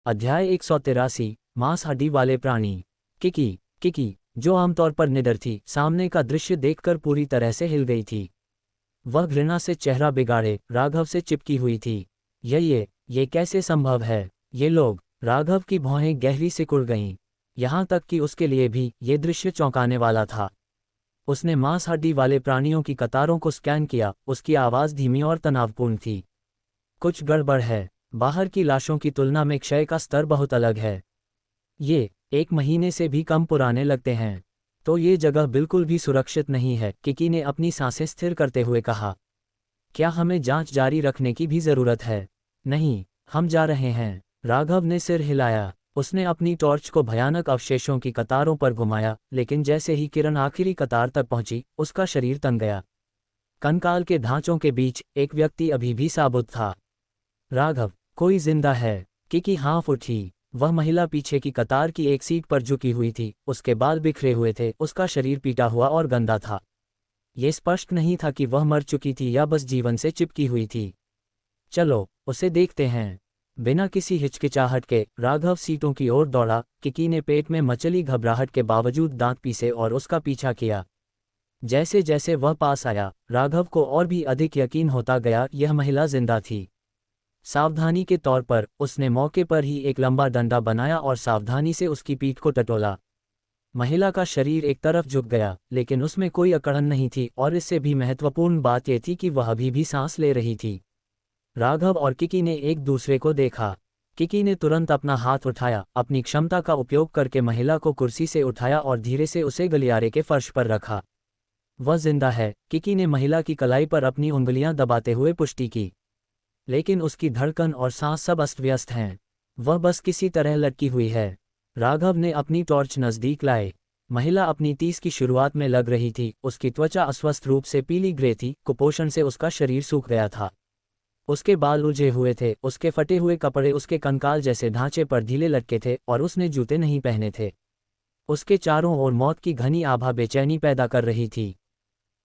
अध्याय 183 मांस हड्डी वाले प्राणी। किकी, जो आमतौर पर निडर थी, सामने का दृश्य देखकर पूरी तरह से हिल गई थी। वह घृणा से चेहरा बिगाड़े राघव से चिपकी हुई थी। ये कैसे संभव है? ये लोग। राघव की भौहें गहरी सिकुड़ गईं। यहाँ तक कि उसके लिए भी ये दृश्य चौंकाने वाला था। उसने मांस हड्डी वाले प्राणियों की कतारों को स्कैन किया। उसकी आवाज़ धीमी और तनावपूर्ण थी। कुछ गड़बड़ है। बाहर की लाशों की तुलना में क्षय का स्तर बहुत अलग है। ये 1 महीने से भी कम पुराने लगते हैं। तो ये जगह बिल्कुल भी सुरक्षित नहीं है, किकी ने अपनी सांसें स्थिर करते हुए कहा। क्या हमें जांच जारी रखने की भी जरूरत है? नहीं, हम जा रहे हैं। राघव ने सिर हिलाया। उसने अपनी टॉर्च को भयानक अवशेषों की कतारों पर घुमाया, लेकिन जैसे ही किरण आखिरी कतार तक पहुंची, उसका शरीर तन गया। कंकाल के ढांचों के बीच एक व्यक्ति अभी भी साबुत था। राघव, कोई जिंदा है? किकी हाँफ उठी। वह महिला पीछे की कतार की एक सीट पर झुकी हुई थी। उसके बाल बिखरे हुए थे, उसका शरीर पीटा हुआ और गंदा था। ये स्पष्ट नहीं था कि वह मर चुकी थी या बस जीवन से चिपकी हुई थी। चलो, उसे देखते हैं। बिना किसी हिचकिचाहट के राघव सीटों की ओर दौड़ा। किकी ने पेट में मचली घबराहट के बावजूद दांत पीसे और उसका पीछा किया। जैसे जैसे वह पास आया, राघव को और भी अधिक यकीन होता गया, यह महिला जिंदा थी। सावधानी के तौर पर उसने मौके पर ही एक लंबा डंडा बनाया और सावधानी से उसकी पीठ को टटोला। महिला का शरीर एक तरफ झुक गया, लेकिन उसमें कोई अकड़न नहीं थी, और इससे भी महत्वपूर्ण बात यह थी कि वह अभी भी सांस ले रही थी। राघव और किकी ने एक दूसरे को देखा। किकी ने तुरंत अपना हाथ उठाया, अपनी क्षमता का उपयोग करके महिला को कुर्सी से उठाया और धीरे से उसे गलियारे के फर्श पर रखा। वह जिंदा है, किकी ने महिला की कलाई पर अपनी उंगलियां दबाते हुए पुष्टि की। लेकिन उसकी धड़कन और सांस सब अस्त व्यस्त हैं। वह बस किसी तरह लटकी हुई है। राघव ने अपनी टॉर्च नजदीक लाए। महिला अपनी 30 की शुरुआत में लग रही थी। उसकी त्वचा अस्वस्थ रूप से पीली ग्रे थी, कुपोषण से उसका शरीर सूख गया था। उसके बाल उलझे हुए थे, उसके फटे हुए कपड़े उसके कंकाल जैसे ढांचे पर ढीले लटके थे, और उसने जूते नहीं पहने थे। उसके चारों ओर मौत की घनी आभा बेचैनी पैदा कर रही थी।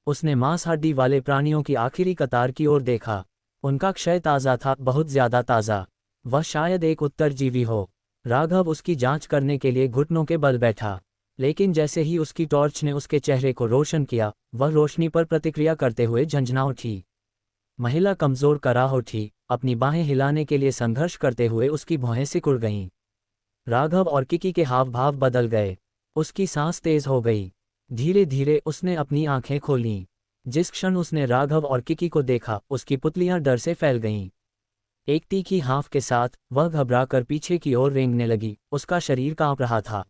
उसने मांस हड्डी वाले प्राणियों की आखिरी कतार की ओर देखा। उनका क्षय ताज़ा था, बहुत ज्यादा ताज़ा। वह शायद एक उत्तरजीवी हो। राघव उसकी जांच करने के लिए घुटनों के बल बैठा, लेकिन जैसे ही उसकी टॉर्च ने उसके चेहरे को रोशन किया, वह रोशनी पर प्रतिक्रिया करते हुए झंझना उठी। महिला कमजोर कराह उठी, अपनी बाहें हिलाने के लिए संघर्ष करते हुए उसकी भौहें सिकुड़ गईं। राघव और किकी के हाव भाव बदल गए। उसकी सांस तेज हो गई। धीरे धीरे उसने अपनी आंखें खोलीं। जिस क्षण उसने राघव और किकी को देखा, उसकी पुतलियां डर से फैल गईं। एक तीखी हाँफ के साथ वह घबराकर पीछे की ओर रेंगने लगी। उसका शरीर कांप रहा था।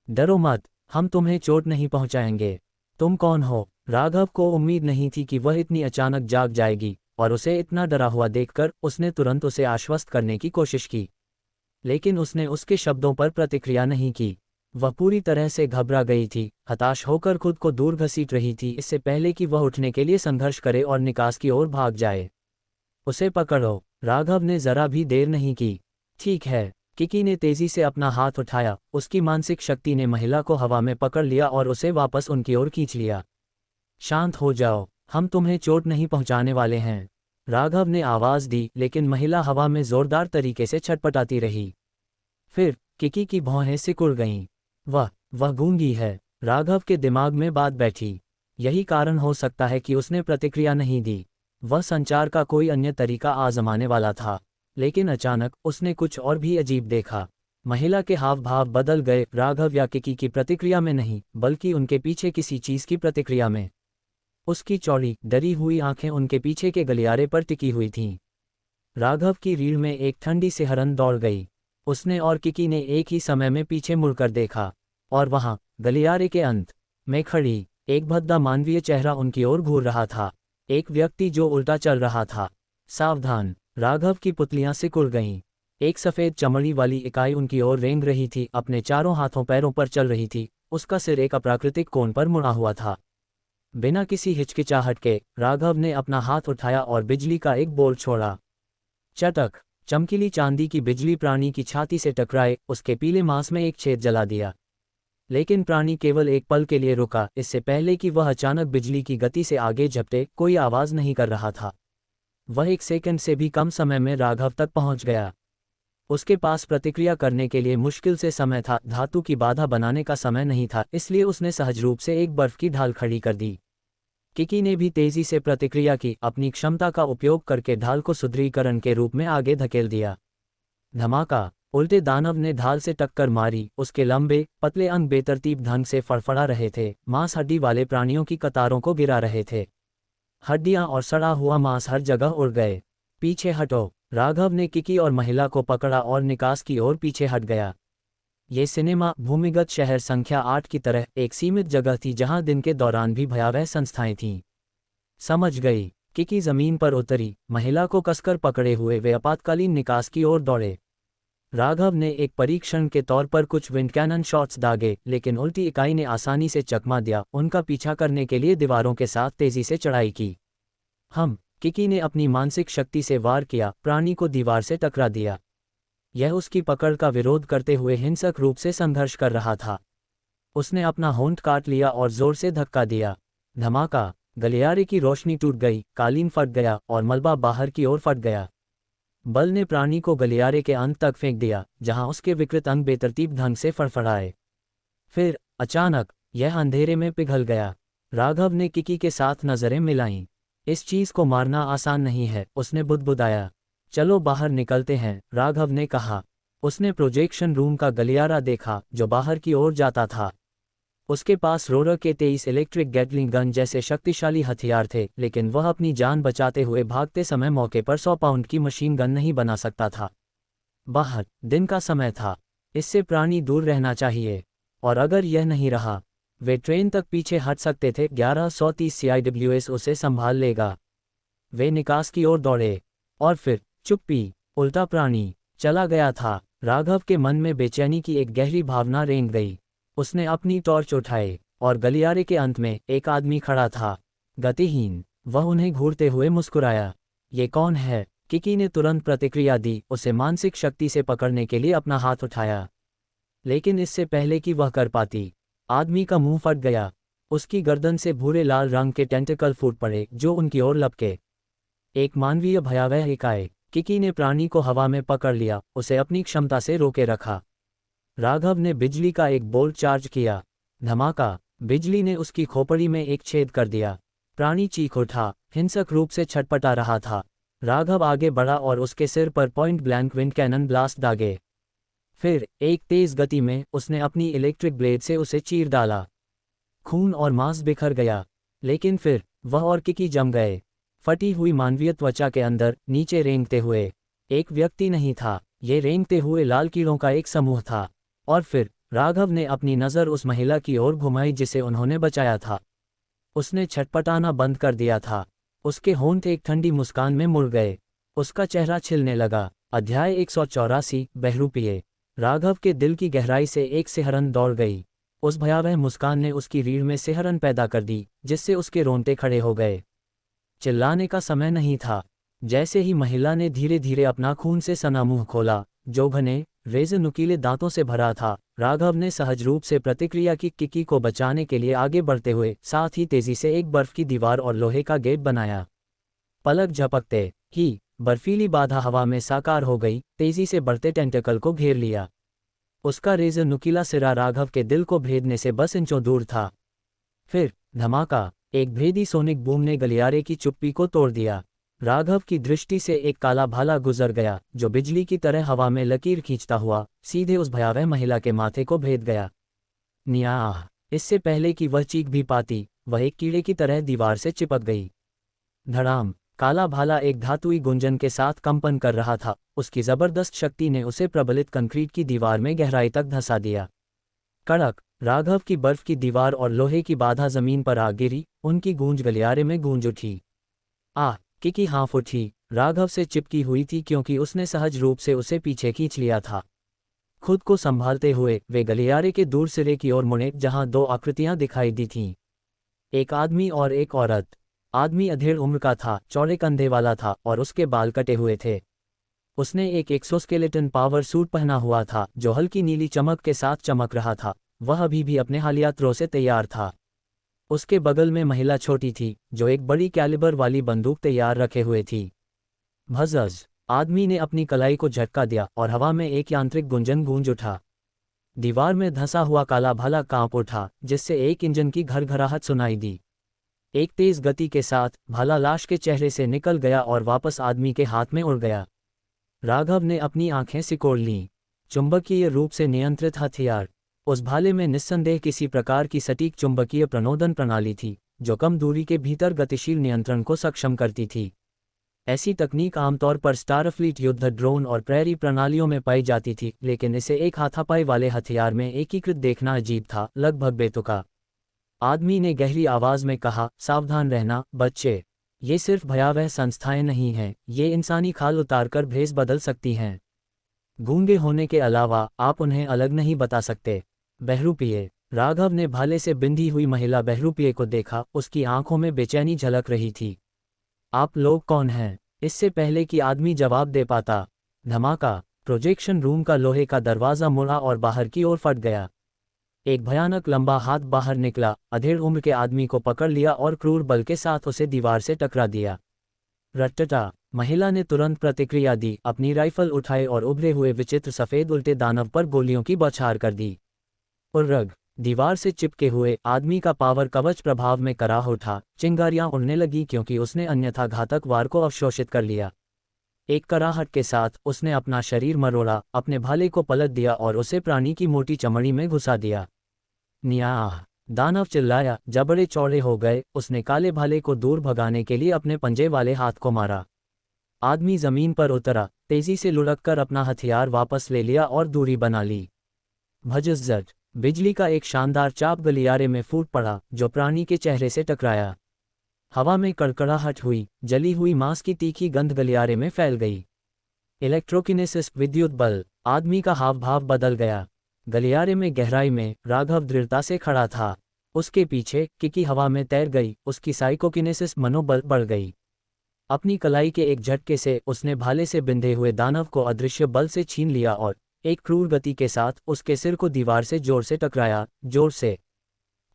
डरो मत, हम तुम्हें चोट नहीं पहुंचाएंगे। तुम कौन हो? राघव को उम्मीद नहीं थी कि वह इतनी अचानक जाग जाएगी, और उसे इतना डरा हुआ देखकर उसने तुरंत उसे आश्वस्त करने की कोशिश की। लेकिन उसने उसके शब्दों पर प्रतिक्रिया नहीं की। वह पूरी तरह से घबरा गई थी, हताश होकर खुद को दूर घसीट रही थी, इससे पहले कि वह उठने के लिए संघर्ष करे और निकास की ओर भाग जाए। उसे पकड़ो, राघव ने जरा भी देर नहीं की। ठीक है। किकी ने तेजी से अपना हाथ उठाया। उसकी मानसिक शक्ति ने महिला को हवा में पकड़ लिया और उसे वापस उनकी ओर खींच लिया। शांत हो जाओ, हम तुम्हें चोट नहीं पहुंचाने वाले हैं, राघव ने आवाज दी, लेकिन महिला हवा में जोरदार तरीके से छटपटाती रही। फिर किकी की भौहें सिकुड़ गईं। वह गूंगी है। राघव के दिमाग में बात बैठी। यही कारण हो सकता है कि उसने प्रतिक्रिया नहीं दी। वह संचार का कोई अन्य तरीका आजमाने वाला था, लेकिन अचानक उसने कुछ और भी अजीब देखा। महिला के हाव भाव बदल गए, राघव या किकी की प्रतिक्रिया में नहीं, बल्कि उनके पीछे किसी चीज की प्रतिक्रिया में। उसकी चौड़ी, डरी हुई आंखें उनके पीछे के गलियारे पर टिकी हुई थीं। राघव की रीढ़ में एक ठंडी सिहरन दौड़ गई। उसने और किकी ने एक ही समय में पीछे मुड़कर देखा, और वहां गलियारे के अंत में खड़ी एक भद्दा मानवीय चेहरा उनकी ओर घूर रहा था। एक व्यक्ति जो उल्टा चल रहा था। सावधान! राघव की पुतलियां सिकुड़ गईं। एक सफेद चमड़ी वाली इकाई उनकी ओर रेंग रही थी, अपने चारों हाथों पैरों पर चल रही थी। उसका सिर एक अप्राकृतिक कोण पर मुड़ा हुआ था। बिना किसी हिचकिचाहट के राघव ने अपना हाथ उठाया और बिजली का एक बोल्ट छोड़ा। चटक! चमकीली चांदी की बिजली प्राणी की छाती से टकराए, उसके पीले मांस में एक छेद जला दिया। लेकिन प्राणी केवल एक पल के लिए रुका। इससे पहले कि वह अचानक बिजली की गति से आगे झपटे, कोई आवाज नहीं कर रहा था। वह 1 सेकंड से भी कम समय में राघव तक पहुंच गया। उसके पास प्रतिक्रिया करने के लिए मुश्किल से समय था, धातु की बाधा बनाने का समय नहीं था, इसलिए उसने सहज रूप से एक बर्फ की ढाल खड़ी कर दी। किकी ने भी तेजी से प्रतिक्रिया की, अपनी क्षमता का उपयोग करके ढाल को सुदृढ़ीकरण के रूप में आगे धकेल दिया। धमाका! उल्टे दानव ने ढाल से टक्कर मारी, उसके लंबे पतले अंग बेतरतीब ढंग से फड़फड़ा रहे थे, मांस हड्डी वाले प्राणियों की कतारों को गिरा रहे थे। हड्डियां और सड़ा हुआ मांस हर जगह उड़ गए। पीछे हटो! राघव ने किकी और महिला को पकड़ा और निकास की ओर पीछे हट गया। ये सिनेमा भूमिगत शहर संख्या 8 की तरह एक सीमित जगह थी जहां दिन के दौरान भी भयावह संस्थाएं थीं। समझ गई। किकी जमीन पर उतरी, महिला को कसकर पकड़े हुए वे आपातकालीन निकास की ओर दौड़े। राघव ने एक परीक्षण के तौर पर कुछ विंड कैनन शॉट्स दागे, लेकिन उल्टी इकाई ने आसानी से चकमा दिया, उनका पीछा करने के लिए दीवारों के साथ तेजी से चढ़ाई की। किकी ने अपनी मानसिक शक्ति से वार किया, प्राणी को दीवार से टकरा दिया। यह उसकी पकड़ का विरोध करते हुए हिंसक रूप से संघर्ष कर रहा था। उसने अपना होंठ काट लिया और जोर से धक्का दिया। धमाका! गलियारे की रोशनी टूट गई, कालीन फट गया और मलबा बाहर की ओर फट गया। बल ने प्राणी को गलियारे के अंत तक फेंक दिया, जहां उसके विकृत अंग बेतरतीब ढंग से फड़फड़ाए। फिर अचानक यह अंधेरे में पिघल गया। राघव ने किकी के साथ नजरें मिलाईं। इस चीज को मारना आसान नहीं है, उसने बुदबुदाया। चलो बाहर निकलते हैं, राघव ने कहा। उसने प्रोजेक्शन रूम का गलियारा देखा, जो बाहर की ओर जाता था। उसके पास रोरर के 23 इलेक्ट्रिक गैटलिंग गन जैसे शक्तिशाली हथियार थे, लेकिन वह अपनी जान बचाते हुए भागते समय मौके पर 100 पाउंड की मशीन गन नहीं बना सकता था। बाहर दिन का समय था, इससे प्राणी दूर रहना चाहिए, और अगर यह नहीं रहा, वे ट्रेन तक पीछे हट सकते थे। 1130 CIWS उसे संभाल लेगा। वे निकास की ओर दौड़े, और फिर चुप्पी। उल्टा प्राणी चला गया था। राघव के मन में बेचैनी की एक गहरी भावना रेंग गई। उसने अपनी टॉर्च उठाई, और गलियारे के अंत में एक आदमी खड़ा था, गतिहीन। वह उन्हें घूरते हुए मुस्कुराया। ये कौन है? किकी ने तुरंत प्रतिक्रिया दी, उसे मानसिक शक्ति से पकड़ने के लिए अपना हाथ उठाया। लेकिन इससे पहले कि वह कर पाती, आदमी का मुंह फट गया। उसकी गर्दन से भूरे लाल रंग के टेंटिकल फूट पड़े, जो उनकी ओर लपके। एक मानवीय भयावह इकाई। किकी ने प्राणी को हवा में पकड़ लिया, उसे अपनी क्षमता से रोके रखा। राघव ने बिजली का एक बोल्ट चार्ज किया। धमाका! बिजली ने उसकी खोपड़ी में एक छेद कर दिया। प्राणी चीख उठा, हिंसक रूप से छटपटा रहा था। राघव आगे बढ़ा और उसके सिर पर point blank wind cannon blast दागे। फिर एक तेज गति में उसने अपनी इलेक्ट्रिक ब्लेड से उसे चीर डाला। खून और मांस बिखर गया, लेकिन फिर वह और किकी जम गए, फटी हुई मानवीय त्वचा के अंदर नीचे रेंगते हुए। एक व्यक्ति नहीं था, ये रेंगते हुए लाल कीड़ों का एक समूह था। और फिर राघव ने अपनी नज़र उस महिला की ओर घुमाई जिसे उन्होंने बचाया था। उसने छटपटाना बंद कर दिया था। उसके होंठ एक ठंडी मुस्कान में मुड़ गए। उसका चेहरा छिलने लगा। अध्याय 184 बहरूपिये। राघव के दिल की गहराई से एक सिहरन दौड़ गई। उस भयावह मुस्कान ने उसकी रीढ़ में सिहरन पैदा कर दी, जिससे उसके रोंगटे खड़े हो गए। चिल्लाने का समय नहीं था। जैसे ही महिला ने धीरे धीरे अपना खून से सना मुंह खोला, जो घने रेज़र नुकीले दांतों से भरा था, राघव ने सहज रूप से प्रतिक्रिया की। किकी को बचाने के लिए आगे बढ़ते हुए, साथ ही तेजी से एक बर्फ की दीवार और लोहे का गेट बनाया। पलक झपकते ही बर्फीली बाधा हवा में साकार हो गई, तेजी से बढ़ते टेंटेकल को घेर लिया। उसका रेज़र नुकीला सिरा राघव के दिल को भेदने से बस इंचों दूर था। फिर धमाका! एक भेदी सोनिक बूम ने गलियारे की चुप्पी को तोड़ दिया। राघव की दृष्टि से एक काला भाला गुजर गया, जो बिजली की तरह हवा में लकीर खींचता हुआ सीधे उस भयावह महिला के माथे को भेद गया। न्याह! इससे पहले कि वह चीख भी पाती, वह एक कीड़े की तरह दीवार से चिपक गई। धड़ाम! काला भाला एक धातुई गुंजन के साथ कंपन कर रहा था। उसकी जबरदस्त शक्ति ने उसे प्रबलित कंक्रीट की दीवार में गहराई तक धंसा दिया। कड़क! राघव की बर्फ की दीवार और लोहे की बाधा जमीन पर आ गिरी, उनकी गूंज गलियारे में गूंज उठी। किकी हाँफ उठी। राघव से चिपकी हुई थी क्योंकि उसने सहज रूप से उसे पीछे खींच लिया था। खुद को संभालते हुए वे गलियारे के दूर सिरे की ओर मुड़े, जहां दो आकृतियां दिखाई दी थीं, एक आदमी और एक औरत। आदमी अधेड़ उम्र का था, चौड़े कंधे वाला था और उसके बाल कटे हुए थे। उसने एक एक्सोस्केलेटन पावर सूट पहना हुआ था, जो हल्की नीली चमक के साथ चमक रहा था। वह अभी भी अपने हालिया थ्रो से तैयार था। उसके बगल में महिला छोटी थी, जो एक बड़ी कैलिबर वाली बंदूक तैयार रखे हुए थी। भजज! आदमी ने अपनी कलाई को झटका दिया और हवा में एक यांत्रिक गुंजन गूंज उठा। दीवार में धंसा हुआ काला भाला कांप उठा, जिससे एक इंजन की घरघराहट सुनाई दी। एक तेज गति के साथ भाला लाश के चेहरे से निकल गया और वापस आदमी के हाथ में उड़ गया। राघव ने अपनी आंखें सिकोड़ लीं। चुंबकीय रूप से नियंत्रित हथियार। उस भाले में निस्संदेह किसी प्रकार की सटीक चुंबकीय प्रणोदन प्रणाली थी, जो कम दूरी के भीतर गतिशील नियंत्रण को सक्षम करती थी। ऐसी तकनीक आमतौर पर स्टारफ्लीट युद्ध ड्रोन और प्रेरी प्रणालियों में पाई जाती थी, लेकिन इसे एक हाथापाई वाले हथियार में एकीकृत देखना अजीब था, लगभग बेतुका। आदमी ने गहरी आवाज में कहा, सावधान रहना बच्चे, ये सिर्फ भयावह संस्थाएं नहीं हैं, ये इंसानी खाल उतारकर भेस बदल सकती हैं। गूंगे होने के अलावा आप उन्हें अलग नहीं बता सकते। बहरूपीय। राघव ने भाले से बिंधी हुई महिला बहरूपीय को देखा, उसकी आंखों में बेचैनी झलक रही थी। आप लोग कौन हैं? इससे पहले कि आदमी जवाब दे पाता, धमाका। प्रोजेक्शन रूम का लोहे का दरवाजा मुड़ा और बाहर की ओर फट गया। एक भयानक लंबा हाथ बाहर निकला, अधेड़ उम्र के आदमी को पकड़ लिया और क्रूर बल के साथ उसे दीवार से टकरा दिया। रट्टटा। महिला ने तुरंत प्रतिक्रिया दी, अपनी राइफल उठाए और उभरे हुए विचित्र सफेद उल्टे दानव पर गोलियों की बौछार कर दी। उर्रग। दीवार से चिपके हुए आदमी का पावर कवच प्रभाव में कराह उठा, चिंगारियां उड़ने लगी क्योंकि उसने अन्यथा घातक वार को अवशोषित कर लिया। एक कराहट के साथ उसने अपना शरीर मरोड़ा, अपने भाले को पलट दिया और उसे प्राणी की मोटी चमड़ी में घुसा दिया। न्याह। दानव चिल्लाया, जबड़े चौड़े हो गए। उसने काले भाले को दूर भगाने के लिए अपने पंजे वाले हाथ को मारा। आदमी जमीन पर उतरा, तेजी से लुढ़ककर अपना हथियार वापस ले लिया और दूरी बना ली। भजस्जट। बिजली का एक शानदार चाप गलियारे में फूट पड़ा, जो प्राणी के चेहरे से टकराया। हवा में कड़कड़ाहट हुई, जली हुई मांस की तीखी गंध गलियारे में फैल गई। इलेक्ट्रोकिनेसिस, विद्युत बल। आदमी का हाव भाव बदल गया। गलियारे में गहराई में राघव दृढ़ता से खड़ा था। उसके पीछे किकी हवा में तैर गई, उसकी साइकोकिनेसिस मनोबल बढ़ गई। अपनी कलाई के एक झटके से उसने भाले से बिंधे हुए दानव को अदृश्य बल से छीन लिया और एक क्रूर गति के साथ उसके सिर को दीवार से जोर से टकराया, जोर से।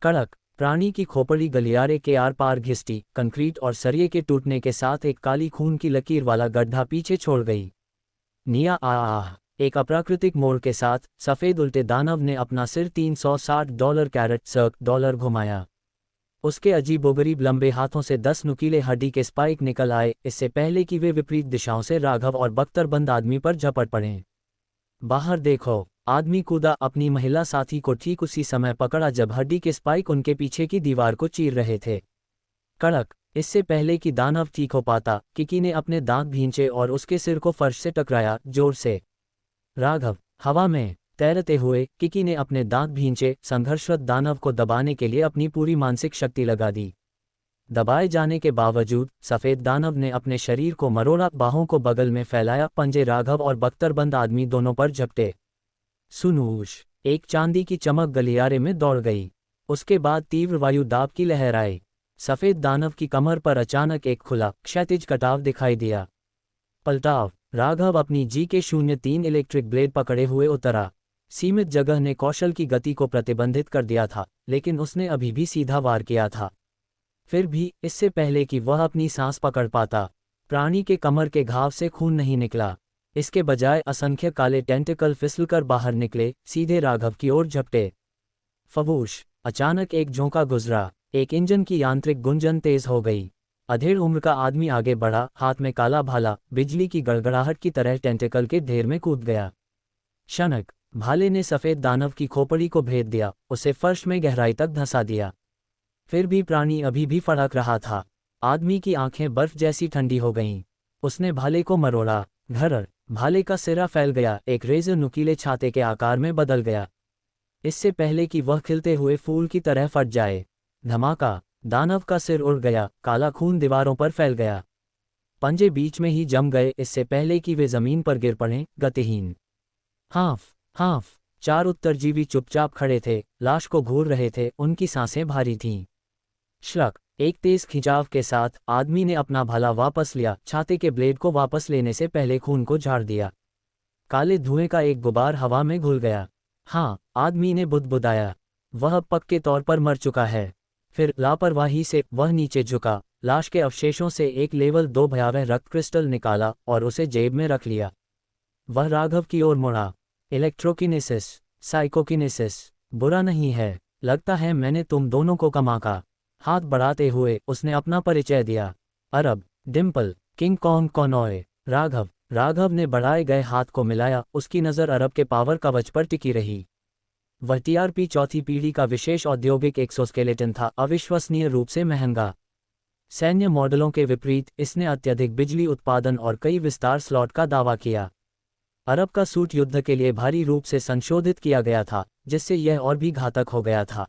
कड़क। प्राणी की खोपड़ी गलियारे के आर पार घिसटी, कंक्रीट और सरिये के टूटने के साथ एक काली खून की लकीर वाला गड्ढा पीछे छोड़ गई। निया आह। एक अप्राकृतिक मोड़ के साथ सफ़ेद उल्टे दानव ने अपना सिर $360 कैरेट सर्क डॉलर घुमाया। उसके अजीबोगरीब लंबे हाथों से 10 नुकीले हड्डी के स्पाइक निकल आए, इससे पहले कि वे विपरीत दिशाओं से राघव और बख्तरबंद आदमी पर झपट पड़ें। बाहर देखो। आदमी कूदा, अपनी महिला साथी को ठीक उसी समय पकड़ा जब हड्डी के स्पाइक उनके पीछे की दीवार को चीर रहे थे। कड़क। इससे पहले कि दानव ठीक हो पाता, किकी ने अपने दांत भींचे और उसके सिर को फर्श से टकराया, जोर से। राघव। हवा में तैरते हुए किकी ने अपने दांत भींचे, संघर्षरत दानव को दबाने के लिए अपनी पूरी मानसिक शक्ति लगा दी। दबाए जाने के बावजूद सफ़ेद दानव ने अपने शरीर को मरोड़ा, बाहों को बगल में फैलाया, पंजे राघव और बख्तरबंद आदमी दोनों पर झपटे। सुनूश। एक चांदी की चमक गलियारे में दौड़ गई। उसके बाद तीव्र वायु दाब की लहर आई। सफ़ेद दानव की कमर पर अचानक एक खुला क्षैतिज कटाव दिखाई दिया। पलटाव। राघव अपनी GK-03 इलेक्ट्रिक ब्लेड पकड़े हुए उतरा। सीमित जगह ने कौशल की गति को प्रतिबंधित कर दिया था, लेकिन उसने अभी भी सीधा वार किया था। फिर भी, इससे पहले कि वह अपनी सांस पकड़ पाता, प्राणी के कमर के घाव से खून नहीं निकला। इसके बजाय असंख्य काले टेंटिकल फिसलकर बाहर निकले, सीधे राघव की ओर झपटे। फवूश। अचानक एक झोंका गुजरा। एक इंजन की यांत्रिक गुंजन तेज हो गई। अधेड़ उम्र का आदमी आगे बढ़ा, हाथ में काला भाला बिजली की गड़गड़ाहट की तरह टेंटिकल के ढेर में कूद गया। क्षणक। भाले ने सफ़ेद दानव की खोपड़ी को भेद दिया, उसे फर्श में गहराई तक धंसा दिया। फिर भी प्राणी अभी भी फड़क रहा था। आदमी की आंखें बर्फ जैसी ठंडी हो गईं। उसने भाले को मरोड़ा। घरर। भाले का सिरा फैल गया, एक रेजर नुकीले छाते के आकार में बदल गया। इससे पहले कि वह खिलते हुए फूल की तरह फट जाए। धमाका। दानव का सिर उड़ गया, काला खून दीवारों पर फैल गया। पंजे बीच में ही जम गए, इससे पहले कि वे जमीन पर गिर पड़ें, गतिहीन। Half half. 4 उत्तरजीवी चुपचाप खड़े थे, लाश को घूर रहे थे, उनकी सांसें भारी थीं। श्लक। एक तेज खिंचाव के साथ आदमी ने अपना भाला वापस लिया, छाते के ब्लेड को वापस लेने से पहले खून को झाड़ दिया। काले धुएं का एक गुबार हवा में घुल गया। हाँ, आदमी ने बुदबुदाया, वह पक्के तौर पर मर चुका है। फिर लापरवाही से वह नीचे झुका, लाश के अवशेषों से एक लेवल 2 भयावह रक्त क्रिस्टल निकाला और उसे जेब में रख लिया। वह राघव की ओर मुड़ा। इलेक्ट्रोकिनेसिस, साइकोकिनेसिस, बुरा नहीं है, लगता है मैंने तुम दोनों को कमा का। हाथ बढ़ाते हुए उसने अपना परिचय दिया। अरब, डिम्पल, किंग कॉन्ग कॉनॉय, राघव। राघव ने बढ़ाए गए हाथ को मिलाया, उसकी नज़र अरब के पावर कवच पर टिकी रही। वह टीआरपी चौथी पीढ़ी का विशेष औद्योगिक एक्सोस्केलेटन था, अविश्वसनीय रूप से महंगा। सैन्य मॉडलों के विपरीत इसने अत्यधिक बिजली उत्पादन और कई विस्तार स्लॉट का दावा किया। अरब का सूट युद्ध के लिए भारी रूप से संशोधित किया गया था, जिससे यह और भी घातक हो गया था।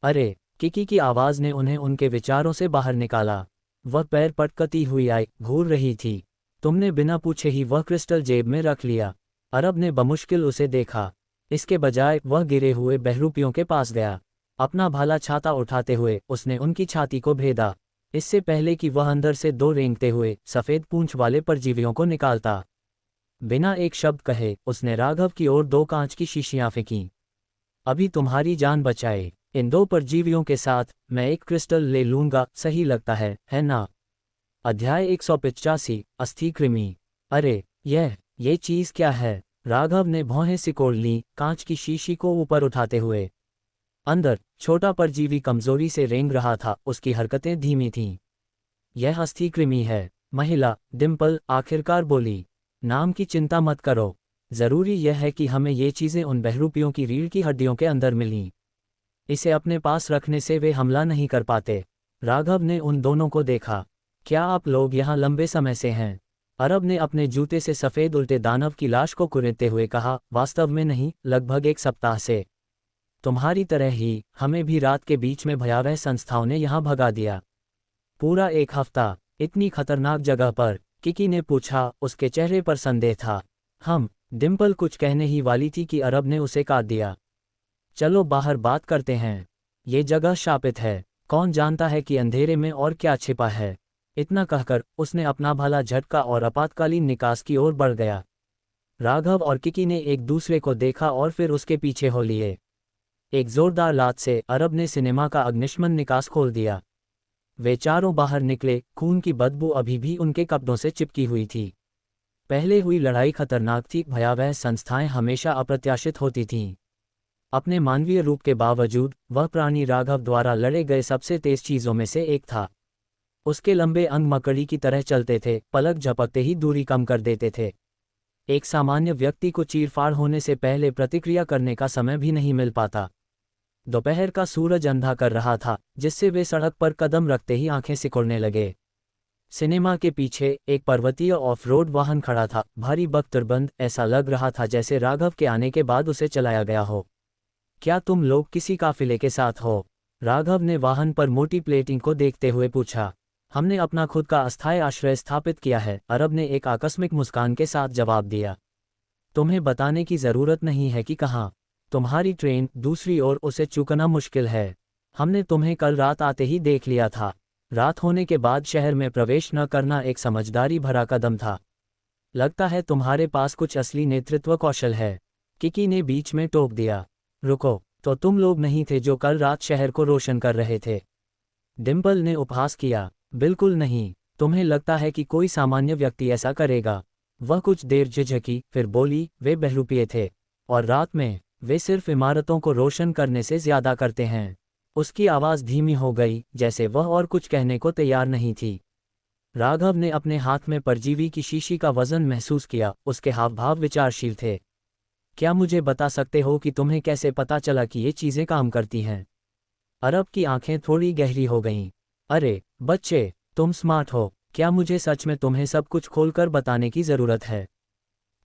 अरे, किकी की आवाज़ ने उन्हें उनके विचारों से बाहर निकाला। वह पैर पटकती हुई आई, घूर रही थी। तुमने बिना पूछे ही वह क्रिस्टल जेब में रख लिया। अरब ने बमुश्किल उसे देखा। इसके बजाय वह गिरे हुए बहरूपियों के पास गया। अपना भाला छाता उठाते हुए उसने उनकी छाती को भेदा, इससे पहले कि वह अंदर से 2 रेंगते हुए सफ़ेद पूंछ वाले परजीवियों को निकालता। बिना एक शब्द कहे उसने राघव की ओर 2 कांच की शीशियां फेंकीं। अभी तुम्हारी जान बचाए, इन 2 परजीवियों के साथ मैं एक क्रिस्टल ले लूंगा, सही लगता है ना? अध्याय 185, अस्थि कृमि। अरे, ये चीज़ क्या है? राघव ने भौहें सिकोड़ लीं, कांच की शीशी को ऊपर उठाते हुए। अंदर छोटा परजीवी कमजोरी से रेंग रहा था, उसकी हरकतें धीमी थीं। यह अस्थि कृमि है, महिला डिम्पल आखिरकार बोली। नाम की चिंता मत करो, जरूरी यह है कि हमें ये चीज़ें उन बहरूपियों की रीढ़ की हड्डियों के अंदर मिलीं। इसे अपने पास रखने से वे हमला नहीं कर पाते। राघव ने उन दोनों को देखा। क्या आप लोग यहाँ लंबे समय से हैं? अरब ने अपने जूते से सफ़ेद उल्टे दानव की लाश को कुरेदते हुए कहा, वास्तव में नहीं, लगभग 1 सप्ताह से। तुम्हारी तरह ही हमें भी रात के बीच में भयावह संस्थाओं ने यहाँ भगा दिया। पूरा 1 हफ्ता, इतनी खतरनाक जगह पर? किकी ने पूछा, उसके चेहरे पर संदेह था। डिम्पल कुछ कहने ही वाली थी कि अरब ने उसे काट दिया। चलो बाहर बात करते हैं। ये जगह शापित है, कौन जानता है कि अंधेरे में और क्या छिपा है। इतना कहकर उसने अपना भाला झटका और आपातकालीन निकास की ओर बढ़ गया। राघव और किकी ने एक दूसरे को देखा और फिर उसके पीछे हो लिए। एक जोरदार लात से अरब ने सिनेमा का अग्निशमन निकास खोल दिया। वे चारों बाहर निकले, खून की बदबू अभी भी उनके कपड़ों से चिपकी हुई थी। पहले हुई लड़ाई खतरनाक थी, भयावह संस्थाएं हमेशा अप्रत्याशित होती थीं। अपने मानवीय रूप के बावजूद वह प्राणी राघव द्वारा लड़े गए सबसे तेज चीज़ों में से एक था। उसके लंबे अंग मकड़ी की तरह चलते थे, पलक झपकते ही दूरी कम कर देते थे। एक सामान्य व्यक्ति को चीरफाड़ होने से पहले प्रतिक्रिया करने का समय भी नहीं मिल पाता। दोपहर का सूरज अंधा कर रहा था, जिससे वे सड़क पर कदम रखते ही आंखें सिकुड़ने लगे। सिनेमा के पीछे एक पर्वतीय ऑफ रोड वाहन खड़ा था, भारी बख्तरबंद, ऐसा लग रहा था जैसे राघव के आने के बाद उसे चलाया गया हो। क्या तुम लोग किसी काफिले के साथ हो? राघव ने वाहन पर मोटी प्लेटिंग को देखते हुए पूछा। हमने अपना खुद का अस्थायी आश्रय स्थापित किया है, अरब ने एक आकस्मिक मुस्कान के साथ जवाब दिया। तुम्हें बताने की ज़रूरत नहीं है कि कहाँ। तुम्हारी ट्रेन दूसरी ओर, उसे चूकना मुश्किल है। हमने तुम्हें कल रात आते ही देख लिया था। रात होने के बाद शहर में प्रवेश न करना एक समझदारी भरा कदम था। लगता है तुम्हारे पास कुछ असली नेतृत्व कौशल है, किकी ने बीच में टोक दिया। रुको, तो तुम लोग नहीं थे जो कल रात शहर को रोशन कर रहे थे? डिम्पल ने उपहास किया। बिल्कुल नहीं, तुम्हें लगता है कि कोई सामान्य व्यक्ति ऐसा करेगा? वह कुछ देर झिझकी, फिर बोली, वे बहरूपिये थे, और रात में वे सिर्फ इमारतों को रोशन करने से ज्यादा करते हैं। उसकी आवाज़ धीमी हो गई, जैसे वह और कुछ कहने को तैयार नहीं थी। राघव ने अपने हाथ में परजीवी की शीशी का वजन महसूस किया, उसके हाव भाव विचारशील थे। क्या मुझे बता सकते हो कि तुम्हें कैसे पता चला कि ये चीज़ें काम करती हैं? अरब की आंखें थोड़ी गहरी हो गईं। अरे बच्चे, तुम स्मार्ट हो, क्या मुझे सच में तुम्हें सब कुछ खोलकर बताने की ज़रूरत है?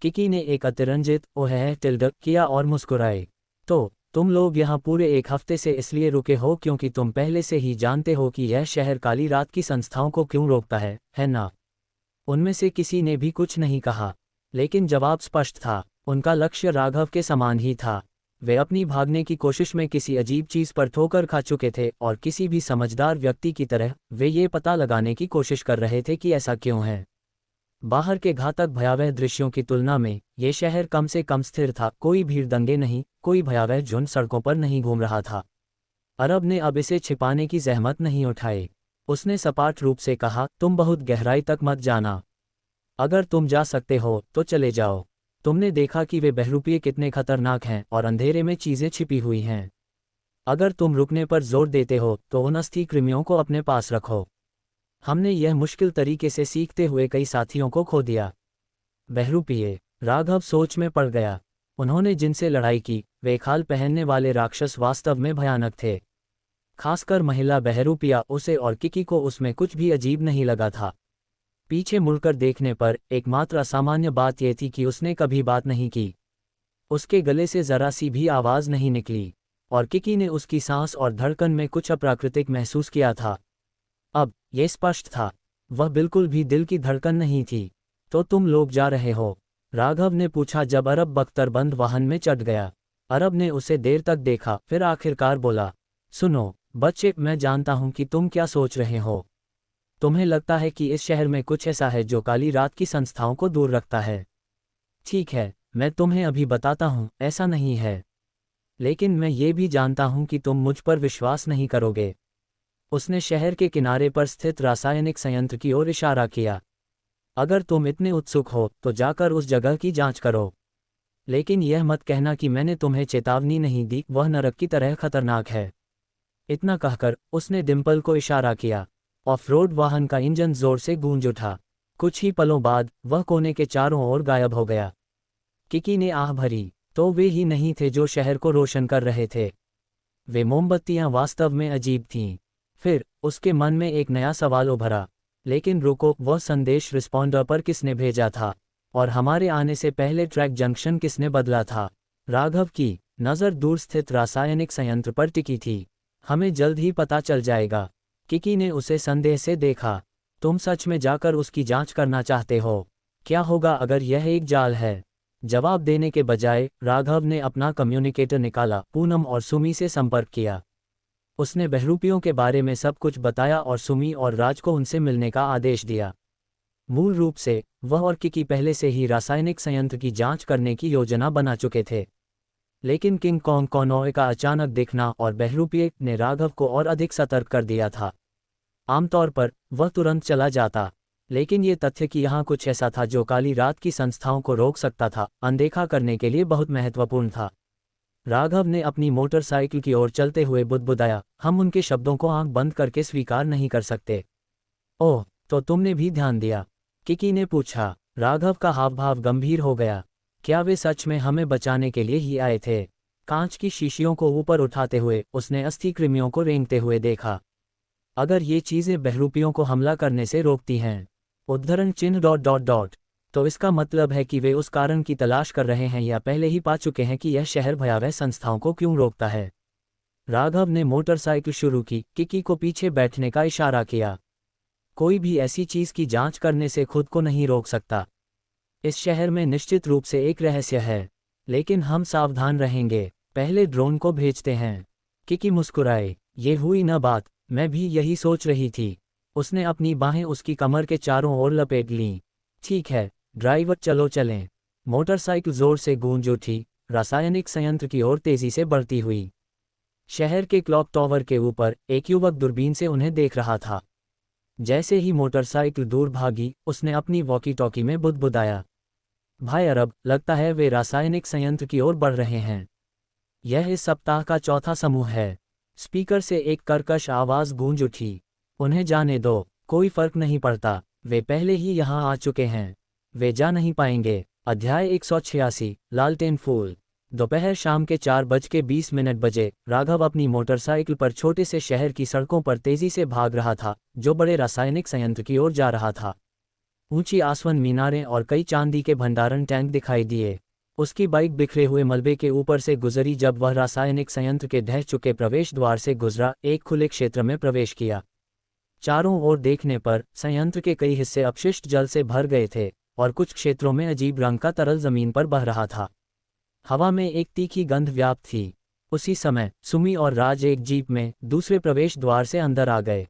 किकी ने एक अतिरंजित ओह टिल्डक किया और मुस्कुराए। तो तुम लोग यहाँ पूरे 1 हफ्ते से इसलिए रुके हो क्योंकि तुम पहले से ही जानते हो कि यह शहर काली रात की संस्थाओं को क्यों रोकता है ना? उनमें से किसी ने भी कुछ नहीं कहा, लेकिन जवाब स्पष्ट था। उनका लक्ष्य राघव के समान ही था। वे अपनी भागने की कोशिश में किसी अजीब चीज़ पर ठोकर खा चुके थे, और किसी भी समझदार व्यक्ति की तरह वे ये पता लगाने की कोशिश कर रहे थे कि ऐसा क्यों है। बाहर के घातक भयावह दृश्यों की तुलना में ये शहर कम से कम स्थिर था। कोई भीड़ दंगे नहीं, कोई भयावह झुंड सड़कों पर नहीं घूम रहा था। अरब ने अब इसे छिपाने की जहमत नहीं उठाई। उसने सपाट रूप से कहा, तुम बहुत गहराई तक मत जाना। अगर तुम जा सकते हो तो चले जाओ। तुमने देखा कि वे बहरूपीय कितने खतरनाक हैं और अंधेरे में चीजें छिपी हुई हैं। अगर तुम रुकने पर जोर देते हो तो उन अस्थि कृमियों को अपने पास रखो। हमने यह मुश्किल तरीके से सीखते हुए कई साथियों को खो दिया। बहरूपीय। राघव सोच में पड़ गया। उन्होंने जिनसे लड़ाई की वे खाल पहनने वाले राक्षस वास्तव में भयानक थे। खासकर महिला बहरूपिया, उसे और किकी को उसमें कुछ भी अजीब नहीं लगा था। पीछे मुड़कर देखने पर एकमात्र असामान्य बात यह थी कि उसने कभी बात नहीं की। उसके गले से जरा सी भी आवाज नहीं निकली और किकी ने उसकी सांस और धड़कन में कुछ अप्राकृतिक महसूस किया था। अब यह स्पष्ट था, वह बिल्कुल भी दिल की धड़कन नहीं थी। तो तुम लोग जा रहे हो? राघव ने पूछा जब अरब बख्तरबंद वाहन में चढ़ गया। अरब ने उसे देर तक देखा, फिर आखिरकार बोला, सुनो बच्चे, मैं जानता हूं कि तुम क्या सोच रहे हो। तुम्हें लगता है कि इस शहर में कुछ ऐसा है जो काली रात की संस्थाओं को दूर रखता है। ठीक है, मैं तुम्हें अभी बताता हूं, ऐसा नहीं है। लेकिन मैं ये भी जानता हूं कि तुम मुझ पर विश्वास नहीं करोगे। उसने शहर के किनारे पर स्थित रासायनिक संयंत्र की ओर इशारा किया। अगर तुम इतने उत्सुक हो तो जाकर उस जगह की जांच करो। लेकिन यह मत कहना कि मैंने तुम्हें चेतावनी नहीं दी, वह नरक की तरह खतरनाक है। इतना कहकर उसने डिम्पल को इशारा किया। ऑफ रोड वाहन का इंजन जोर से गूंज उठा। कुछ ही पलों बाद वह कोने के चारों ओर गायब हो गया। किकी ने आह भरी। तो वे ही नहीं थे जो शहर को रोशन कर रहे थे। वे मोमबत्तियां वास्तव में अजीब थीं। फिर उसके मन में एक नया सवाल उभरा, लेकिन रुको, वह संदेश रिस्पॉन्डर पर किसने भेजा था? और हमारे आने से पहले ट्रैक जंक्शन किसने बदला था? राघव की नज़र दूर स्थित रासायनिक संयंत्र पर टिकी थी। हमें जल्द ही पता चल जाएगा। किकी ने उसे संदेह से देखा। तुम सच में जाकर उसकी जांच करना चाहते हो? क्या होगा अगर यह एक जाल है? जवाब देने के बजाय राघव ने अपना कम्युनिकेटर निकाला, पूनम और सुमी से संपर्क किया। उसने बहरूपियों के बारे में सब कुछ बताया और सुमी और राज को उनसे मिलने का आदेश दिया। मूल रूप से वह और किकी पहले से ही रासायनिक संयंत्र की जांच करने की योजना बना चुके थे। लेकिन किंग कॉन्ग कॉनॉय का अचानक दिखना और बहरूपिये ने राघव को और अधिक सतर्क कर दिया था। आमतौर पर वह तुरंत चला जाता, लेकिन ये तथ्य कि यहाँ कुछ ऐसा था जो काली रात की संस्थाओं को रोक सकता था, अनदेखा करने के लिए बहुत महत्वपूर्ण था। राघव ने अपनी मोटरसाइकिल की ओर चलते हुए बुदबुदाया, हम उनके शब्दों को आंख बंद करके स्वीकार नहीं कर सकते। ओह, तो तुमने भी ध्यान दिया? किकी ने पूछा। राघव का हावभाव गंभीर हो गया। क्या वे सच में हमें बचाने के लिए ही आए थे? कांच की शीशियों को ऊपर उठाते हुए उसने अस्थि कृमियों को रेंगते हुए देखा। अगर ये चीजें बहरूपियों को हमला करने से रोकती हैं, उद्धरण चिन्ह ... तो इसका मतलब है कि वे उस कारण की तलाश कर रहे हैं या पहले ही पा चुके हैं कि यह शहर भयावह संस्थाओं को क्यों रोकता है। राघव ने मोटरसाइकिल शुरू की, किकी को पीछे बैठने का इशारा किया। कोई भी ऐसी चीज की जांच करने से खुद को नहीं रोक सकता। इस शहर में निश्चित रूप से एक रहस्य है, लेकिन हम सावधान रहेंगे। पहले ड्रोन को भेजते हैं। किकी मुस्कुराए। ये हुई न बात, मैं भी यही सोच रही थी। उसने अपनी बाहें उसकी कमर के चारों ओर लपेट लीं। ठीक है ड्राइवर, चलो चलें। मोटरसाइकिल जोर से गूंज उठी, रासायनिक संयंत्र की ओर तेजी से बढ़ती हुई। शहर के क्लॉक टावर के ऊपर एक युवक दूरबीन से उन्हें देख रहा था। जैसे ही मोटरसाइकिल दूर भागी, उसने अपनी वॉकी टॉकी में बुदबुदाया, भाई अरब, लगता है वे रासायनिक संयंत्र की ओर बढ़ रहे हैं। यह इस सप्ताह का चौथा समूह है। स्पीकर से एक कर्कश आवाज गूंज उठी, उन्हें जाने दो, कोई फर्क नहीं पड़ता, वे पहले ही यहाँ आ चुके हैं, वे जा नहीं पाएंगे। अध्याय 186, लालटेन फूल। दोपहर शाम के 4:20 बजे राघव अपनी मोटरसाइकिल पर छोटे से शहर की सड़कों पर तेजी से भाग रहा था, जो बड़े रासायनिक संयंत्र की ओर जा रहा था। ऊंची आसवन मीनारें और कई चांदी के भंडारण टैंक दिखाई दिए। उसकी बाइक बिखरे हुए मलबे के ऊपर से गुजरी जब वह रासायनिक संयंत्र के ढह चुके प्रवेश द्वार से गुजरा, एक खुले क्षेत्र में प्रवेश किया। चारों ओर देखने पर संयंत्र के कई हिस्से अपशिष्ट जल से भर गए थे और कुछ क्षेत्रों में अजीब रंग का तरल जमीन पर बह रहा था। हवा में एक तीखी गंध व्याप्त थी। उसी समय सुमी और राज एक जीप में दूसरे प्रवेश द्वार से अंदर आ गए।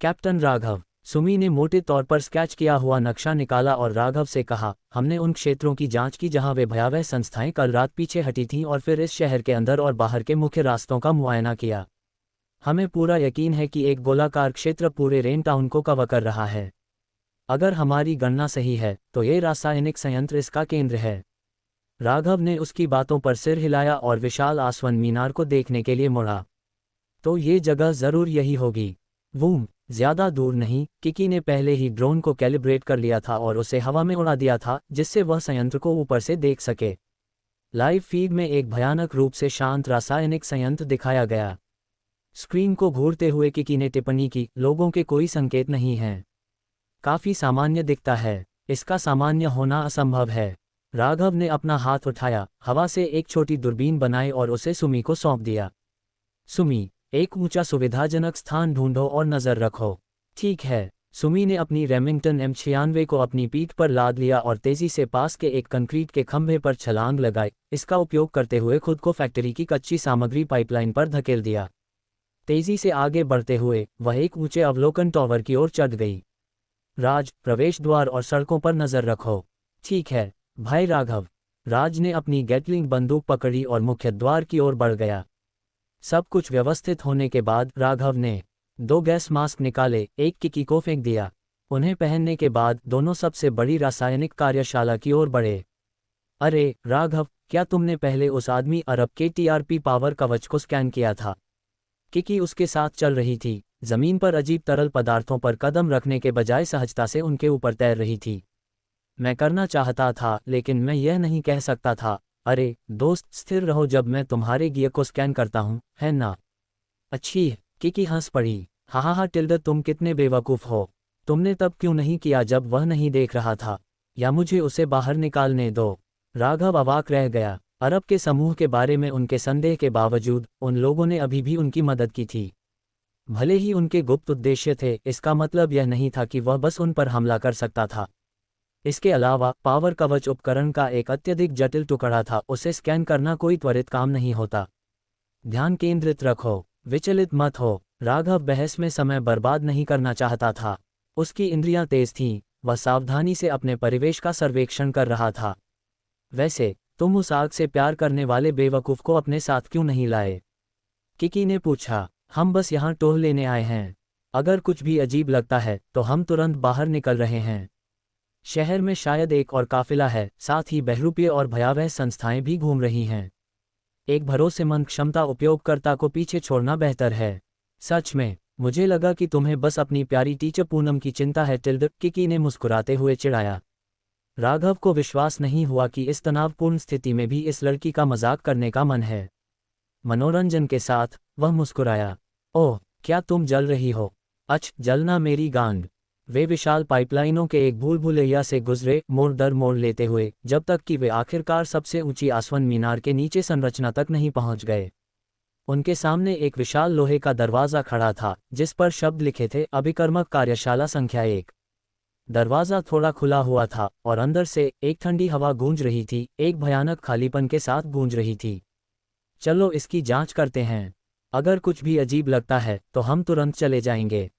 कैप्टन राघव। सुमी ने मोटे तौर पर स्केच किया हुआ नक्शा निकाला और राघव से कहा, हमने उन क्षेत्रों की जांच की जहां वे भयावह संस्थाएं कल रात पीछे हटी थीं और फिर इस शहर के अंदर और बाहर के मुख्य रास्तों का मुआयना किया। हमें पूरा यकीन है कि एक गोलाकार क्षेत्र पूरे रेन टाउन को कवर कर रहा है। अगर हमारी गणना सही है तो ये रासायनिक संयंत्र इसका केंद्र है। राघव ने उसकी बातों पर सिर हिलाया और विशाल आसवन मीनार को देखने के लिए मुड़ा। तो ये जगह जरूर यही होगी। वूम, ज्यादा दूर नहीं। किकी ने पहले ही ड्रोन को कैलिब्रेट कर लिया था और उसे हवा में उड़ा दिया था जिससे वह संयंत्र को ऊपर से देख सके। लाइव फीड में एक भयानक रूप से शांत रासायनिक संयंत्र दिखाया गया। स्क्रीन को घूरते हुए किकी ने टिप्पणी की, लोगों के कोई संकेत नहीं हैं। काफी सामान्य दिखता है। इसका सामान्य होना असंभव है। राघव ने अपना हाथ उठाया, हवा से एक छोटी दूरबीन बनाई और उसे सुमी को सौंप दिया। सुमी, एक ऊंचा सुविधाजनक स्थान ढूंढो और नजर रखो। ठीक है। सुमी ने अपनी रेमिंगटन M96 को अपनी पीठ पर लाद लिया और तेजी से पास के एक कंक्रीट के खंभे पर छलांग लगाई, इसका उपयोग करते हुए खुद को फैक्ट्री की कच्ची सामग्री पाइपलाइन पर धकेल दिया। तेजी से आगे बढ़ते हुए वह एक ऊंचे अवलोकन टावर की ओर चढ़ गई। राज, प्रवेश द्वार और सड़कों पर नजर रखो। ठीक है भाई राघव। राज ने अपनी गैटलिंग बंदूक पकड़ी और मुख्य द्वार की ओर बढ़ गया। सब कुछ व्यवस्थित होने के बाद राघव ने 2 गैस मास्क निकाले, एक किकी को फेंक दिया। उन्हें पहनने के बाद दोनों सबसे बड़ी रासायनिक कार्यशाला की ओर बढ़े। अरे राघव, क्या तुमने पहले उस आदमी अरब के TRP पावर कवच को स्कैन किया था? किकी उसके साथ चल रही थी, जमीन पर अजीब तरल पदार्थों पर कदम रखने के बजाय सहजता से उनके ऊपर तैर रही थी। मैं करना चाहता था लेकिन मैं यह नहीं कह सकता था। अरे दोस्त, स्थिर रहो जब मैं तुम्हारे गियर को स्कैन करता हूँ, है ना? अच्छी। किकी हंस पड़ी। हा टिल्डर, तुम कितने बेवकूफ़ हो। तुमने तब क्यों नहीं किया जब वह नहीं देख रहा था? या मुझे उसे बाहर निकालने दो। राघव अवाक रह गया। अरब के समूह के बारे में उनके संदेह के बावजूद उन लोगों ने अभी भी उनकी मदद की थी। भले ही उनके गुप्त उद्देश्य थे, इसका मतलब यह नहीं था कि वह बस उन पर हमला कर सकता था। इसके अलावा पावर कवच उपकरण का एक अत्यधिक जटिल टुकड़ा था, उसे स्कैन करना कोई त्वरित काम नहीं होता। ध्यान केंद्रित रखो, विचलित मत हो। राघव बहस में समय बर्बाद नहीं करना चाहता था। उसकी इंद्रियां तेज थीं, वह सावधानी से अपने परिवेश का सर्वेक्षण कर रहा था। वैसे तुम उस आग से प्यार करने वाले बेवकूफ़ को अपने साथ क्यों नहीं लाए? किकी ने पूछा। हम बस यहाँ टोह लेने आए हैं। अगर कुछ भी अजीब लगता है तो हम तुरंत बाहर निकल रहे हैं। शहर में शायद एक और काफिला है, साथ ही बहरूपीय और भयावह संस्थाएं भी घूम रही हैं। एक भरोसेमंद क्षमता उपयोगकर्ता को पीछे छोड़ना बेहतर है। सच में, मुझे लगा कि तुम्हें बस अपनी प्यारी टीचर पूनम की चिंता है टिल्डर, किकी ने मुस्कुराते हुए चिढ़ाया। राघव को विश्वास नहीं हुआ कि इस तनावपूर्ण स्थिति में भी इस लड़की का मजाक करने का मन है। मनोरंजन के साथ वह मुस्कुराया। ओह, क्या तुम जल रही हो? जलना मेरी गांड। वे विशाल पाइपलाइनों के एक भूल भुलैया से गुजरे, मोड़ दर मोड़ लेते हुए, जब तक कि वे आखिरकार सबसे ऊंची आसवन मीनार के नीचे संरचना तक नहीं पहुंच गए। उनके सामने एक विशाल लोहे का दरवाज़ा खड़ा था जिस पर शब्द लिखे थे, अभिकर्मक कार्यशाला संख्या 1। दरवाज़ा थोड़ा खुला हुआ था और अंदर से एक ठंडी हवा गूंज रही थी, एक भयानक खालीपन के साथ गूंज रही थी। चलो इसकी जांच करते हैं। अगर कुछ भी अजीब लगता है तो हम तुरंत चले जाएंगे।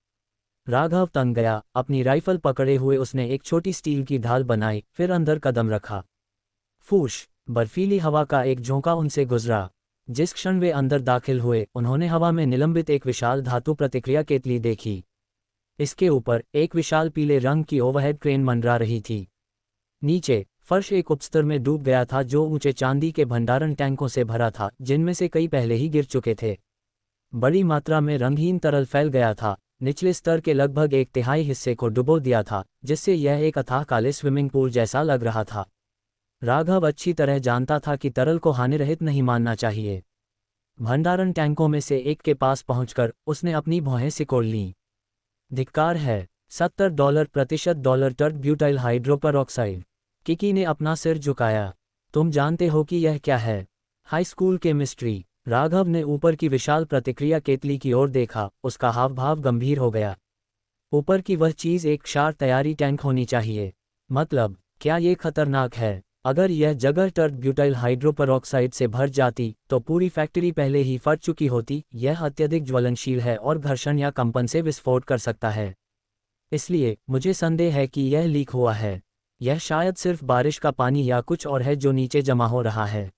राघव तंग गया। अपनी राइफल पकड़े हुए उसने एक छोटी स्टील की ढाल बनाई, फिर अंदर कदम रखा। फूश! बर्फीली हवा का एक झोंका उनसे गुजरा। जिस क्षण वे अंदर दाखिल हुए, उन्होंने हवा में निलंबित एक विशाल धातु प्रतिक्रिया केतली देखी। इसके ऊपर एक विशाल पीले रंग की ओवरहेड क्रेन मंडरा रही थी। नीचे फर्श एक उपस्तर में डूब गया था जो ऊंचे चांदी के भंडारण टैंकों से भरा था, जिनमें से कई पहले ही गिर चुके थे। बड़ी मात्रा में रंगहीन तरल फैल गया था, निचले स्तर के लगभग 1/3 हिस्से को डुबो दिया था, जिससे यह एक अथाह काले स्विमिंग पूल जैसा लग रहा था। राघव अच्छी तरह जानता था कि तरल को हानिरहित नहीं मानना चाहिए। भंडारण टैंकों में से एक के पास पहुंचकर उसने अपनी भौहें सिकोड़ लीं। धिक्कार है। $70 टर्ट ब्यूटाइल हाइड्रोपरऑक्साइड। किकी ने अपना सिर झुकाया। तुम जानते हो कि यह क्या है? High school chemistry. राघव ने ऊपर की विशाल प्रतिक्रिया केतली की ओर देखा, उसका हाव भाव गंभीर हो गया। ऊपर की वह चीज़ एक क्षार तैयारी टैंक होनी चाहिए। मतलब, क्या ये खतरनाक है? अगर यह जगह टर्ट ब्यूटाइल हाइड्रोपरऑक्साइड से भर जाती तो पूरी फैक्ट्री पहले ही फट चुकी होती। यह अत्यधिक ज्वलनशील है और घर्षण या कंपन से विस्फोट कर सकता है। इसलिए मुझे संदेह है कि यह लीक हुआ है। यह शायद सिर्फ बारिश का पानी या कुछ और है जो नीचे जमा हो रहा है।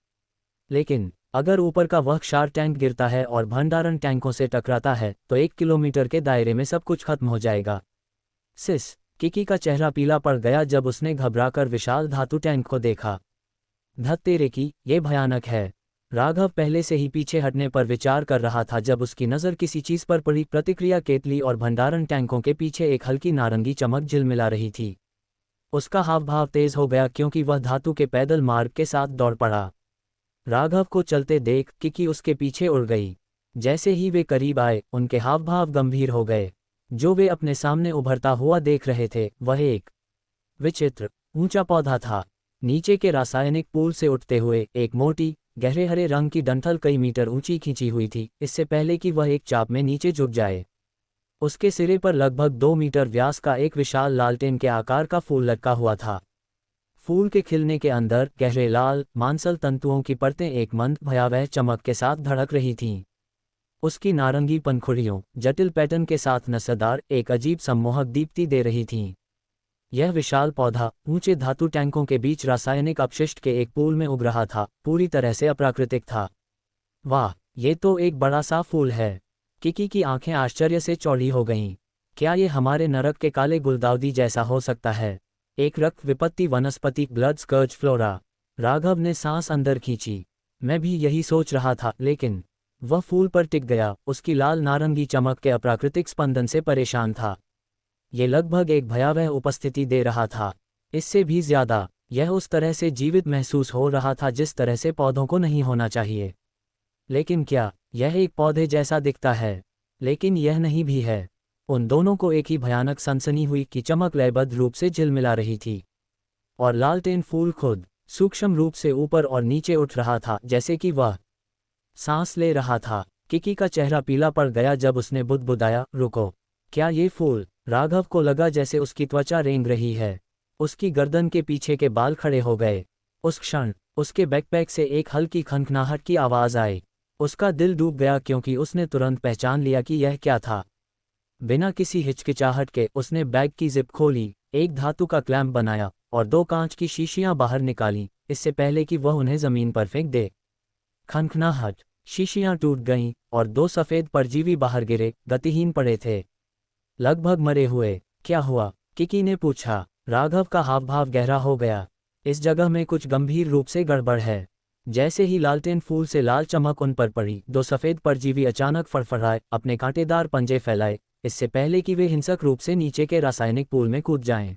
लेकिन अगर ऊपर का वह क्षार टैंक गिरता है और भंडारण टैंकों से टकराता है तो 1 किलोमीटर के दायरे में सब कुछ खत्म हो जाएगा। सिस, किकी का चेहरा पीला पड़ गया जब उसने घबराकर विशाल धातु टैंक को देखा। धत तेरे की, ये भयानक है। राघव पहले से ही पीछे हटने पर विचार कर रहा था जब उसकी नज़र किसी चीज़ पर पड़ी। प्रतिक्रिया केतली और भंडारण टैंकों के पीछे एक हल्की नारंगी चमक झिलमिला रही थी। उसका हाव भाव तेज हो गया क्योंकि वह धातु के पैदल मार्ग के साथ दौड़ पड़ा। राघव को चलते देख किकी उसके पीछे उड़ गई। जैसे ही वे करीब आए उनके हाव भाव गंभीर हो गए। जो वे अपने सामने उभरता हुआ देख रहे थे वह एक विचित्र ऊंचा पौधा था। नीचे के रासायनिक पूल से उठते हुए एक मोटी गहरे हरे रंग की डंठल कई मीटर ऊंची खींची हुई थी, इससे पहले कि वह एक चाप में नीचे झुक जाए। उसके सिरे पर लगभग 2 मीटर व्यास का एक विशाल लालटेन के आकार का फूल लटका हुआ था। फूल के खिलने के अंदर गहरे लाल मांसल तंतुओं की परतें एक मंद भयावह चमक के साथ धड़क रही थीं। उसकी नारंगी पंखुड़ियों जटिल पैटर्न के साथ नसदार एक अजीब सम्मोहक दीप्ति दे रही थीं। यह विशाल पौधा ऊंचे धातु टैंकों के बीच रासायनिक अपशिष्ट के एक पूल में उग रहा था, पूरी तरह से अप्राकृतिक था। वाह, ये तो एक बड़ा सा फूल है। किकी की आंखें आश्चर्य से चौड़ी हो गईं। क्या ये हमारे नरक के काले गुलदाउदी जैसा हो सकता है? एक रक्त विपत्ति वनस्पति, ब्लड स्कर्ज फ्लोरा। राघव ने सांस अंदर खींची। मैं भी यही सोच रहा था, लेकिन वह फूल पर टिक गया, उसकी लाल नारंगी चमक के अप्राकृतिक स्पंदन से परेशान था। ये लगभग एक भयावह उपस्थिति दे रहा था। इससे भी ज्यादा, यह उस तरह से जीवित महसूस हो रहा था जिस तरह से पौधों को नहीं होना चाहिए। लेकिन क्या यह एक पौधे जैसा दिखता है? लेकिन यह नहीं भी है। उन दोनों को एक ही भयानक सनसनी हुई कि चमक लयबद्ध रूप से झिलमिला रही थी। और लालटेन फूल खुद सूक्ष्म रूप से ऊपर और नीचे उठ रहा था, जैसे कि वह सांस ले रहा था। किकी का चेहरा पीला पड़ गया जब उसने बुदबुदाया, रुको, क्या ये फूल? राघव को लगा जैसे उसकी त्वचा रेंग रही है। उसकी गर्दन के पीछे के बाल खड़े हो गए। उस क्षण उसके बैकपैक से एक हल्की खनखनाहट की आवाज़ आई। उसका दिल डूब गया क्योंकि उसने तुरंत पहचान लिया कि यह क्या था। बिना किसी हिचकिचाहट के उसने बैग की जिप खोली, एक धातु का क्लैंप बनाया और 2 कांच की शीशियां बाहर निकाली, इससे पहले कि वह उन्हें जमीन पर फेंक दे। खनखनाहट, शीशियां टूट गईं और 2 सफ़ेद परजीवी बाहर गिरे, गतिहीन पड़े थे, लगभग मरे हुए। क्या हुआ? किकी ने पूछा। राघव का हाव भाव गहरा हो गया। इस जगह में कुछ गंभीर रूप से गड़बड़ है। जैसे ही लालटेन फूल से लाल चमक उन पर पड़ी, 2 सफ़ेद परजीवी अचानक फड़फड़ाए, अपने कांटेदार पंजे फैलाए, इससे पहले कि वे हिंसक रूप से नीचे के रासायनिक पूल में कूद जाएं।